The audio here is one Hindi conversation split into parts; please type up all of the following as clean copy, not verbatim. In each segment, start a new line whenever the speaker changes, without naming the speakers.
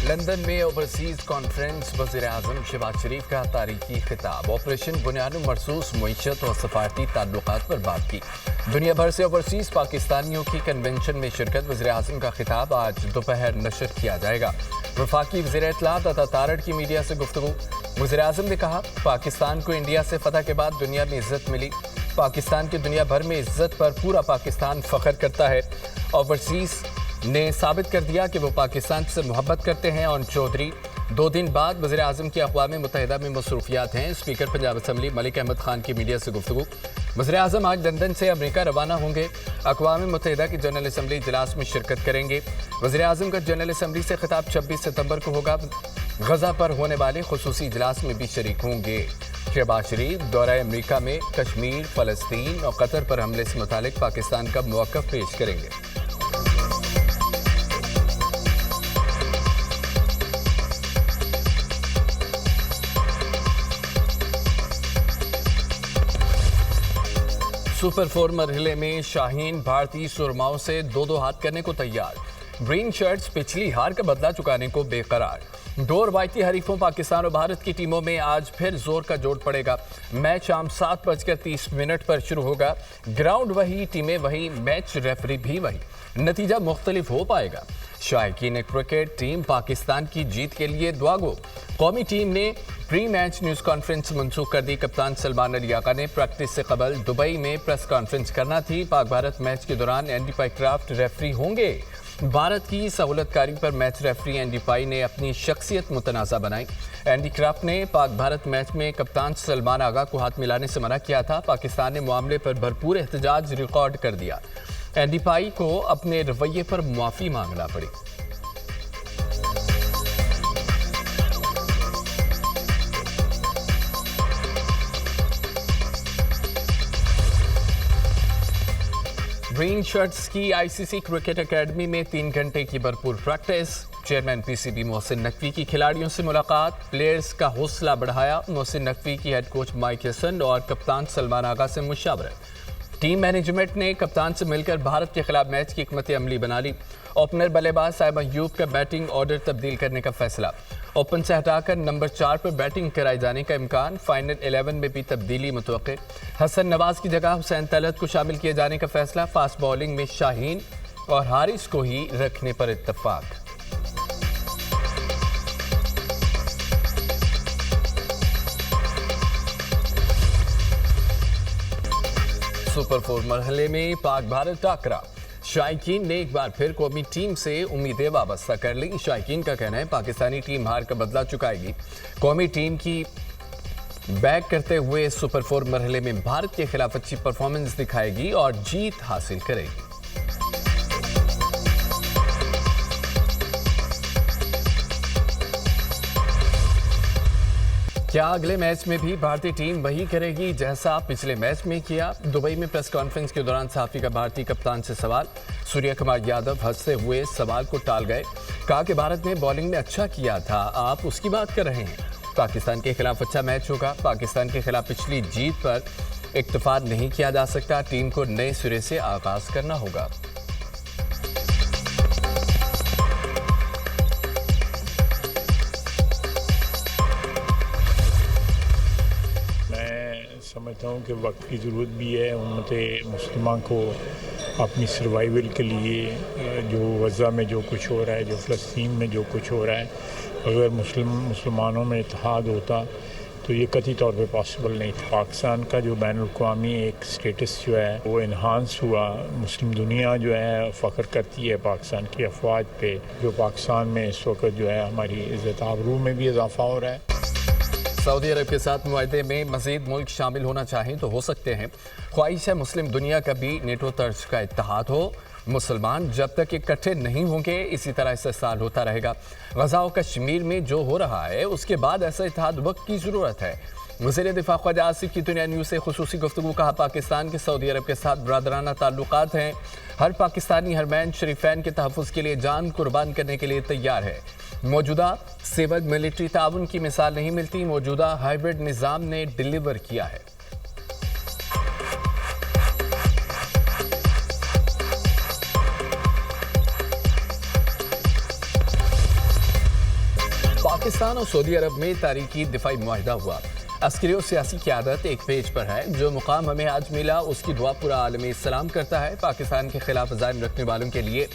लंदन में ओवरसीज कॉन्फ्रेंस वज़ीर-ए-आज़म शहबाज शरीफ का तारीखी खिताब। ऑपरेशन बुनियाद मरसूस मईशत और सफारती ताल्लुकात पर बात की। दुनिया भर से ओवरसीज पाकिस्तानियों की कन्वेंशन में शिरकत। वज़ीर-ए-आज़म का खिताब आज दोपहर नशर किया जाएगा। वफाकी वज़ीर इत्तलात अता तारड़ की मीडिया से गुफ्तगू। वज़ीर-ए-आज़म ने कहा, पाकिस्तान को इंडिया से फतह के बाद दुनिया में इज्जत मिली। पाकिस्तान की दुनिया भर में इज्जत पर पूरा पाकिस्तान फख्र करता है। ओवरसीज ने साबित कर दिया कि वो पाकिस्तान से मोहब्बत करते हैं। और चौधरी 2 दिन बाद वज़ीर-ए-आज़म की अक़वाम मुत्तहिदा में मसरूफियात हैं। स्पीकर पंजाब असम्बली मलिक अहमद खान की मीडिया से गुफ्तगू। वज़ीर-ए-आज़म आज लंदन से अमेरिका रवाना होंगे। अक़वाम मुत्तहिदा की जनरल असम्बली इजलास में शिरकत करेंगे। वज़ीर-ए-आज़म का जनरल असम्बली से खिताब 26 सितंबर को होगा। गजा पर होने वाले खुसूसी इजलास में भी शरीक होंगे। शहबाज शरीफ दौरा अमेरिका में कश्मीर, फ़लस्तीन और कतर पर हमले से मुतालिक पाकिस्तान का मौक़िफ़ पेश करेंगे। सुपर 4 मरहले में शाहीन भारतीय सुरमाओं से 2-2 हाथ करने को तैयार। ग्रीन शर्ट्स पिछली हार का बदला चुकाने को बेकरार। 2 रवायती हरीफों पाकिस्तान और भारत की टीमों में आज फिर जोर का जोड़ पड़ेगा। मैच शाम 7:30 पर शुरू होगा। ग्राउंड वही, टीमें वही, मैच रेफरी भी वही, नतीजा मुख्तलिफ हो पाएगा। शायकीन क्रिकेट, टीम पाकिस्तान की जीत के लिए दुआ गो। कौमी टीम ने प्री मैच न्यूज़ कॉन्फ्रेंस मंसूख कर दी। कप्तान सलमान अली आका ने प्रैक्टिस से कबल दुबई में प्रेस कॉन्फ्रेंस करना थी। पाक भारत मैच के दौरान एंडी पाईक्राफ्ट रेफरी होंगे। भारत की सहूलतकारी पर मैच रेफरी एंडी पाई ने अपनी शख्सियत मुतनाज़ा बनाई। एंडी क्राफ्ट ने पाक भारत मैच में कप्तान सलमान आगा को हाथ मिलाने से मना किया था। पाकिस्तान ने मामले पर भरपूर एहतजाज रिकॉर्ड कर दिया। एंडी पाई को अपने रवैये पर माफ़ी मांगना पड़ी। ग्रीन शर्ट्स की आईसीसी क्रिकेट एकेडमी में 3 घंटे की भरपूर practice. Chairman PCB Mohsin Naqvi की खिलाड़ियों से मुलाकात। प्लेयर्स का हौसला बढ़ाया। मोहसिन नकवी की हेड कोच माइक हसन और कप्तान सलमान आगा से मुशावरत। टीम मैनेजमेंट ने कप्तान से मिलकर भारत के खिलाफ मैच की हिकमत अमली बना ली। ओपनर बल्लेबाज साहिब अयूब का बैटिंग ऑर्डर तब्दील करने का फैसला। ओपन से हटाकर नंबर 4 पर बैटिंग कराए जाने का इम्कान। फाइनल 11 में भी तब्दीली मुतवक्के। हसन नवाज की जगह हुसैन तलत को शामिल किए जाने का फैसला। फास्ट बॉलिंग में शाहीन और हारिस को ही रखने पर इत्तफाक। सुपर 4 मरहले में पाक भारत टाकरा। शायकीन ने एक बार फिर कौमी टीम से उम्मीदें वाबस्ता कर ली। शायकीन का कहना है, पाकिस्तानी टीम हार का बदला चुकाएगी। कौमी टीम की बैक करते हुए सुपर 4 मरहले में भारत के खिलाफ अच्छी परफॉर्मेंस दिखाएगी और जीत हासिल करेगी। क्या अगले मैच में भी भारतीय टीम वही करेगी जैसा पिछले मैच में किया? दुबई में प्रेस कॉन्फ्रेंस के दौरान सहाफी का भारतीय कप्तान से सवाल। सूर्य कुमार यादव हंसते हुए सवाल को टाल गए। कहा कि भारत ने बॉलिंग में अच्छा किया था, आप उसकी बात कर रहे हैं। पाकिस्तान के खिलाफ अच्छा मैच होगा। पाकिस्तान के खिलाफ पिछली जीत पर इक्तफा नहीं किया जा सकता। टीम को नए सिरे से आगाज करना होगा।
समझता हूँ कि वक्त की ज़रूरत भी है। उम्मत मुस्लिमा को अपनी सर्वाइवल के लिए जो गज़ा में जो कुछ हो रहा है, जो फ़लस्तीन में जो कुछ हो रहा है, अगर मुसलमानों में इत्तेहाद होता तो ये कतई तौर पे पॉसिबल नहीं था। पाकिस्तान का जो बैनुल-अक़वामी एक स्टेटस जो है वो इन्हांस हुआ। मुस्लिम दुनिया जो है फ़ख्र करती है पाकिस्तान की अफवाज पे। जो पाकिस्तान में इस वक्त जो है हमारी इज़्ज़त आबरू में भी इजाफ़ा हो रहा है।
सऊदी अरब के साथ मुआहदे में मज़ीद मुल्क शामिल होना चाहें तो हो सकते हैं। ख्वाहिश है मुस्लिम दुनिया का भी नेटो तर्ज का इत्तेहाद हो। मुसलमान जब तक इकट्ठे नहीं होंगे इसी तरह इस्तेसाल होता रहेगा। गज़ा और कश्मीर में जो हो रहा है उसके बाद ऐसा इत्तेहाद वक्त की ज़रूरत है। वज़ीर दिफ़ा ख्वाजा आसिफ की दुनिया न्यूज़ से खुसूसी गुफ्तगू। कहा, पाकिस्तान के सऊदी अरब के साथ बरादराना ताल्लुकात हैं। हर पाकिस्तानी हरमैन शरीफैन के तहफ़्फ़ुज़ के लिए जान कुर्बान करने के लिए तैयार है। मौजूदा सिविल मिलिट्री ताउन की मिसाल नहीं मिलती। मौजूदा हाइब्रिड निज़ाम ने डिलीवर किया है। पाकिस्तान और सऊदी अरब में तारीखी दिफाई मुआहिदा हुआ। अस्करी और सियासी क़यादत एक पेज पर है। जो मुकाम हमें आज मिला उसकी दुआ पूरा आलम इस्लाम करता है। पाकिस्तान के खिलाफ अज़ाइम रखने वालों के लिए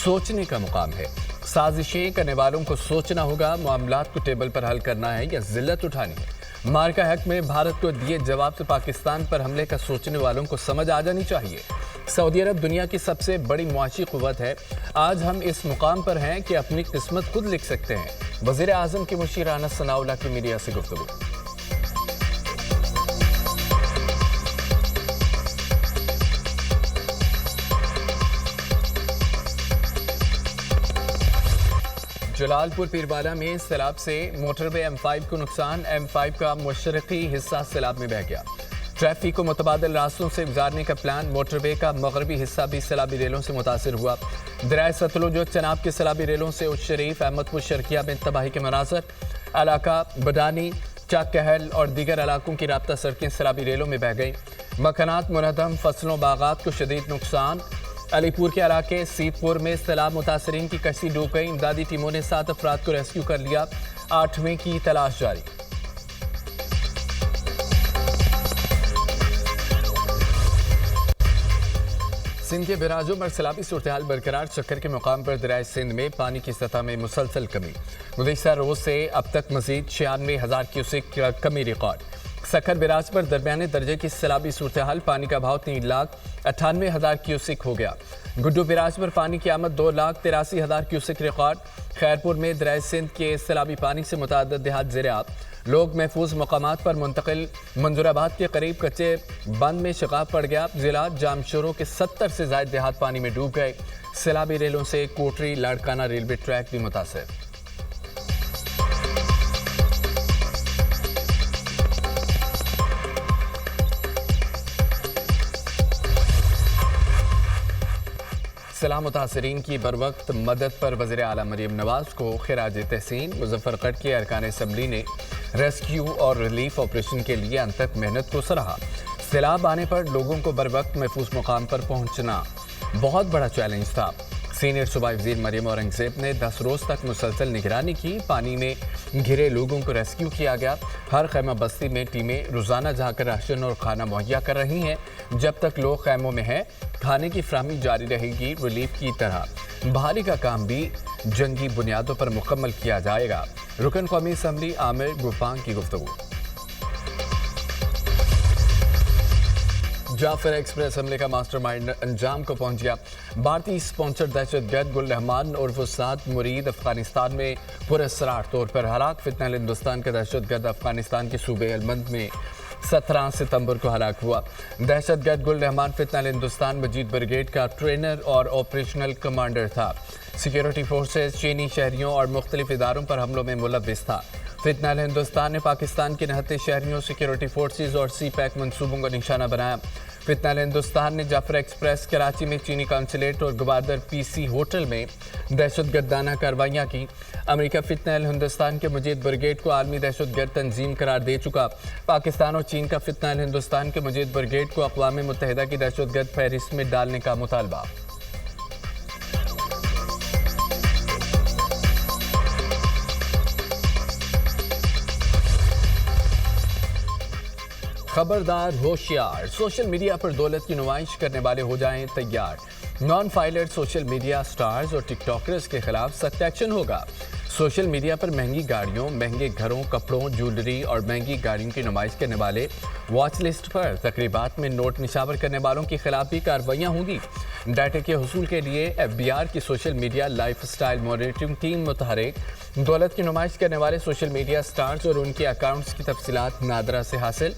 सोचने का मुकाम है। साजिशें करने वालों को सोचना होगा, मामलात को टेबल पर हल करना है या जिल्लत उठानी है। मार का हक में भारत को दिए जवाब से पाकिस्तान पर हमले का सोचने वालों को समझ आ जानी चाहिए। सऊदी अरब दुनिया की सबसे बड़ी मुआशी कुव्वत है। आज हम इस मुकाम पर हैं कि अपनी किस्मत खुद लिख सकते हैं। वज़ीर आज़म की मुशीर अनस सनाउल्लाह की मीडिया से गुफ्तगू। जलालपुर पीरवाला में सैलाब से मोटरवे M5 को नुकसान। M5 का मशरकी हिस्सा सैलाब में बह गया। ट्रैफिक को मुतबादिल रास्तों से गुजारने का प्लान। मोटरवे का मगरबी हिस्सा भी सैलाबी रेलों से मुतासिर हुआ। दरिया सतलुज और चनाब के सैलाबी रेलों से उस शरीफ अहमदपुर शर्किया में तबाही के मनाजर। इलाका बडानी, चाकहल और दीगर इलाकों की राब्ता सड़कें सैलाबी रेलों में बह गई। मकानात मुनहदम, फसलों बागात को शदीद नुकसान। अलीपुर के इलाके सीतपुर में सैलाब मुतासरीन की कश्ती डूब गई। इमदादी टीमों ने 7 अफराद को रेस्क्यू कर लिया। 8वें की तलाश जारी। सिंध के बिराजों पर सैलाबी सूरत-ए-हाल बरकरार। चक्कर के मुकाम पर दरियाए सिंध में पानी की सतह में मुसलसल कमी। गुज़िश्ता रोज से अब तक मजीद 96,000 क्यूसेक कमी रिकॉर्ड। सखर बिराज पर दरमियाने दर्जे की सैलाबी सूरत-ए-हाल। पानी का भाव 3,98,000 क्यूसेक हो गया। गुड्डू बिराज पर पानी की आमद 2,83,000 क्यूसेक रिकॉर्ड। खैरपुर में दरियाए सिंध के सैलाबी पानी से मुतअद्दिद देहात ज़ेर-ए-आब। लोग महफूज मकामात पर मुंतकिल। मंजूराबाद के करीब कच्चे बंद में शिकाब पड़ गया। जिला जामशोरों के 70 से ज़ायद देहात पानी में डूब गए। सैलाबी रेलों से कोटरी लाड़काना रेलवे ट्रैक भी मुतासर। सलाह मुतासरीन की बर वक्त मदद पर वज़ीर आला मरीम नवाज को खिराज तहसीन। मुजफ्फरगढ़ के अरकान असम्बली ने रेस्क्यू और रिलीफ ऑपरेशन के लिए अनथक मेहनत को सराहा। सैलाब आने पर लोगों को बर वक्त महफूज मुकाम पर पहुंचना बहुत बड़ा चैलेंज था। सीनियर सूबाई वज़ीर मरीम औरंगज़ेब ने 10 रोज़ तक मुसलसल निगरानी की। पानी में घिरे लोगों को रेस्क्यू किया गया। हर खैमा बस्ती में टीमें रोज़ाना जाकर राशन और खाना मुहैया कर रही हैं। जब तक लोग खैमों में हैं, खाने की फ्राहमी जारी रहेगी। रिलीफ की तरह बहाली का काम भी जंगी बुनियादों पर मुकम्मल किया जाएगा। रुकन कौमी असम्बली आमिर गुफांग की गुफ्तगू। जाफर एक्सप्रेस हमले का मास्टरमाइंड अंजाम को पहुंच गया। भारतीय स्पॉन्सर्ड दहशतगर्द गुल रहमान और फसाद मुरीद अफगानिस्तान में पुरअसरार तौर पर हलाक। फितनल हिंदुस्तान का दहशतगर्द अफगानिस्तान के सूबे हेलमंद में 17 सितंबर को हलाक हुआ। दहशतगर्द गुल रहमान फितनल हिंदुस्तान मजीद ब्रिगेड का ट्रेनर और ऑपरेशनल कमांडर था। सिक्योरिटी फोर्सेज, चीनी शहरियों और मुख्तलिफ इदारों पर हमलों में मुलव्विस था। फितनल हिंदुस्तान ने पाकिस्तान के निहत्ते शहरियों, सिक्योरिटी फोर्सेज और सी पैक मंसूबों का निशाना बनाया। फितनल हिंदुस्तान ने जाफर एक्सप्रेस, कराची में चीनी काउंसलेट और गवादर PC होटल में दहशतगर्दाना कार्रवाइयाँ की। अमेरिका फितनल हिंदुस्तान के मजीद ब्रिगेड को आलमी दहशतगर्द तंजीम करार दे चुका। पाकिस्तान और चीन का फितनल हिंदुस्तान के मजीद ब्रिगेड को अक़वाम मुत्तहिदा की दहशतगर्द फहरिस्त में डालने का मुतालबा। खबरदार, होशियार, सोशल मीडिया पर दौलत की नुमाइश करने वाले हो जाएं तैयार। Non filer social media stars और टिकटॉकर्स के खिलाफ सख्त एक्शन होगा। सोशल मीडिया पर महंगी गाड़ियों, महंगे घरों, कपड़ों, ज्वेलरी और महंगी गाड़ियों की नुमाइश करने वाले, वॉच लिस्ट पर तकरीबात में नोट निशावर करने वालों के खिलाफ भी कार्रवाइयाँ होंगी। डाटा के हुसूल के लिए FBR की social media lifestyle monitoring team मुतहरिक। दौलत की नुमाइश करने वाले सोशल मीडिया स्टार्स और उनके अकाउंट्स की तफसीलात नादरा से हासिल।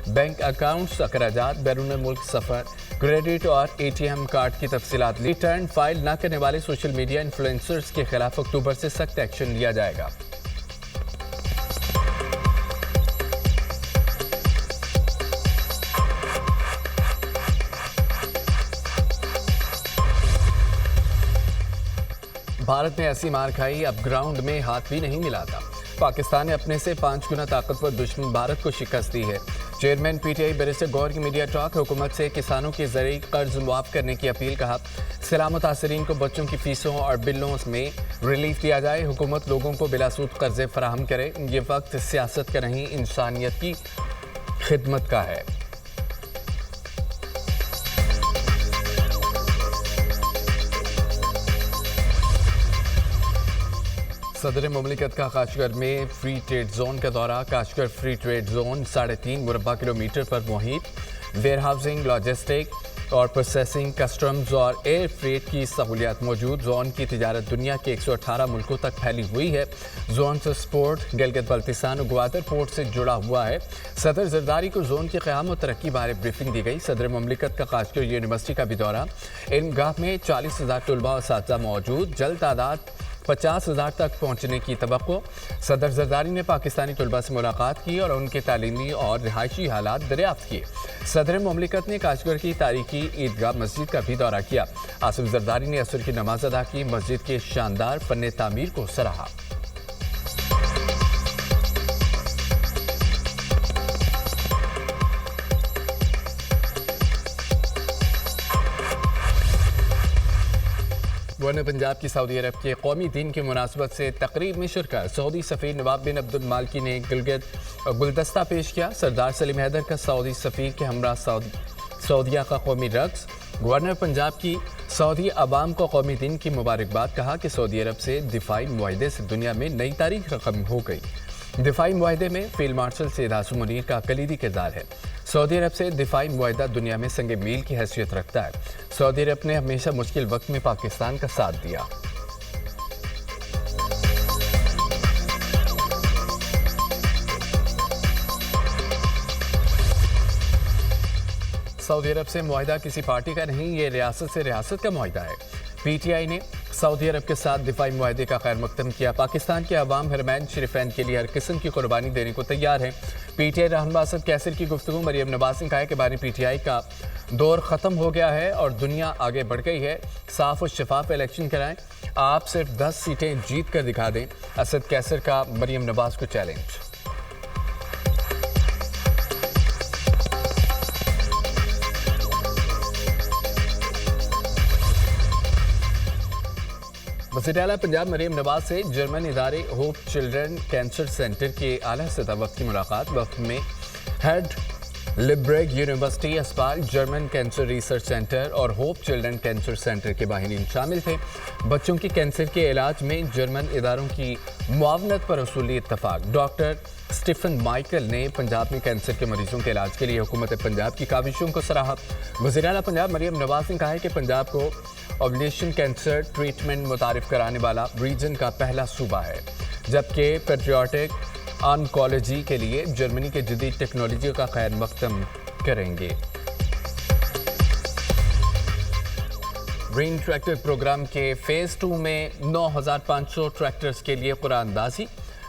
बैंक अकाउंट्स, अखराजात, बैरून मुल्क सफ़र, क्रेडिट और ATM कार्ड की तफसीलात रिटर्न फाइल न करने वाले सोशल मीडिया इन्फ्लुएंसर्स के खिलाफ अक्टूबर से सख्त एक्शन लिया जाएगा। भारत ने ऐसी मार खाई, अब ग्राउंड में हाथ भी नहीं मिलाता। पाकिस्तान ने अपने से 5 गुना ताकतवर दुश्मन भारत को शिकस्त दी है। चेयरमैन पीटीआई बैरिस्टर गौर की मीडिया टॉक। हुकूमत से किसानों के ज़रिए कर्ज मुआफ करने की अपील। कहा सैलाब मुतासरीन को बच्चों की फीसों और बिलों में रिलीफ दिया जाए। हुकूमत लोगों को बिलासूद कर्जे फराहम करे। ये वक्त सियासत का नहीं, इंसानियत की खिदमत का है। सदर मुमलिकत का काशगर में फ्री ट्रेड जोन का दौरा। काशगर फ्री ट्रेड जोन 3.5 मुरबा किलोमीटर पर मुहित। वेयर हाउसिंग, लॉजिस्टिक और प्रोसेसिंग, कस्टम्स और एयर फ्रेट की सहूलियात मौजूद। जोन की तिजारत दुनिया के 118 मुल्कों तक फैली हुई है। जोन से स्पोर्ट गिलगित बल्तिस्तान और ग्वादर पोर्ट से जुड़ा हुआ है। सदर जरदारी को जोन की क़याम और तरक्की बारे ब्रीफिंग दी गई। सदर मुमलिकत का काशगर यूनिवर्सिटी का भी दौरा। इल्मगाह में 40,000 तलबा और साथी मौजूद। जल्द तादाद 50,000 तक पहुंचने की तवक्को। सदर जरदारी ने पाकिस्तानी तलबा से मुलाकात की और उनके तालीमी और रिहायशी हालात दरियाफ्त किए। सदर मुमलिकत ने काशगर की तारीखी ईदगाह मस्जिद का भी दौरा किया। आसिफ जरदारी ने असर की नमाज अदा की। मस्जिद के शानदार फन्ने तामीर को सराहा। गवर्नर पंजाब की सऊदी अरब के कौमी दिन की मुनासबत से तकरीब में शिरकत। सऊदी सफ़ीर नवाब बिन अब्दुल मालिकी ने गिलगित गुलदस्ता पेश किया। सरदार सलीम हैदर का सऊदी सफ़ीर के हमरा सऊदिया का कौमी रक्स। गवर्नर पंजाब की सऊदी अवाम को कौमी दिन की मुबारकबाद। कहा कि सऊदी अरब से दिफाई मुआहदे से दुनिया में नई तारीख रकम हो गई। दिफाई मुआहदे में फील्ड मार्शल सैयद हासूम मुनीर का कलीदी किरदार है। सऊदी अरब से दिफाई मुआहदा दुनिया में संग मील की हैसियत रखता है। सऊदी अरब ने हमेशा मुश्किल वक्त में पाकिस्तान का साथ दिया। सऊदी अरब से मुआहदा किसी पार्टी का नहीं, ये रियासत से रियासत का मुआहदा है। पीटीआई ने सऊदी अरब के साथ दिफाई मुआहदे का खैर मकदम किया। पाकिस्तान के अवाम हरमैन शरीफैन के लिए हर किस्म की कुर्बानी देने को तैयार है। पीटीआई रहनुमा असद कैसर की गुफ्तगू। मरियम नवाज ने कहा है कि बानी पीटीआई का दौर ख़त्म हो गया है और दुनिया आगे बढ़ गई है। साफ और शफाफ इलेक्शन कराएं, आप सिर्फ 10 सीटें जीत कर दिखा दें। असद कैसर का मरियम नवाज को चैलेंज। वज़ीर आला पंजाब मरियम नवाज से जर्मन इदारे होप चिल्ड्रन कैंसर सेंटर के आला सतह वक्त की मुलाकात। वक्त में हेड लिब्रेग यूनिवर्सिटी अस्पताल, जर्मन कैंसर रिसर्च सेंटर और होप चिल्ड्रन कैंसर सेंटर के माहिरीन शामिल थे। बच्चों की कैंसर के इलाज में जर्मन इदारों की मुआवनत पर उसूली इत्तफाक। डॉक्टर स्टीफन माइकल ने पंजाब में कैंसर के मरीजों के इलाज के लिए हुकूमत पंजाब की काविशों को सराहा। वज़ीर आला पंजाब मरियम नवाज ने कहा है कि पंजाब को ओवुलेशन कैंसर ट्रीटमेंट मुतारिफ कराने वाला रीजन का पहला सूबा है, जबकि पेट्रियाटिक ऑन्कोलॉजी के लिए जर्मनी के जदीद टेक्नोलॉजी का खैर मकदम करेंगे। ग्रीन ट्रैक्टर प्रोग्राम के फेज़ 2 में 9,500 ट्रैक्टर्स के लिए कुरानंदाजी।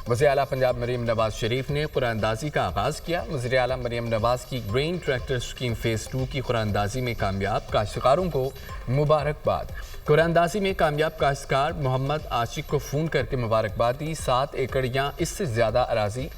वज़ीर आला पंजाब मरियम नवाज शरीफ ने कुरानंदाजी का आगाज़ किया। वज़ीर आला मरियम नवाज की ग्रीन ट्रैक्टर स्कीम फेज़ 2 की कुरानंदाजी में कामयाब काश्तकारों को मुबारकबाद। कुरानंदाजी में कामयाब काश्तकार मोहम्मद आशिक को फ़ोन करके मुबारकबाद दी। 7 एकड़ या इससे ज़्यादा अराजी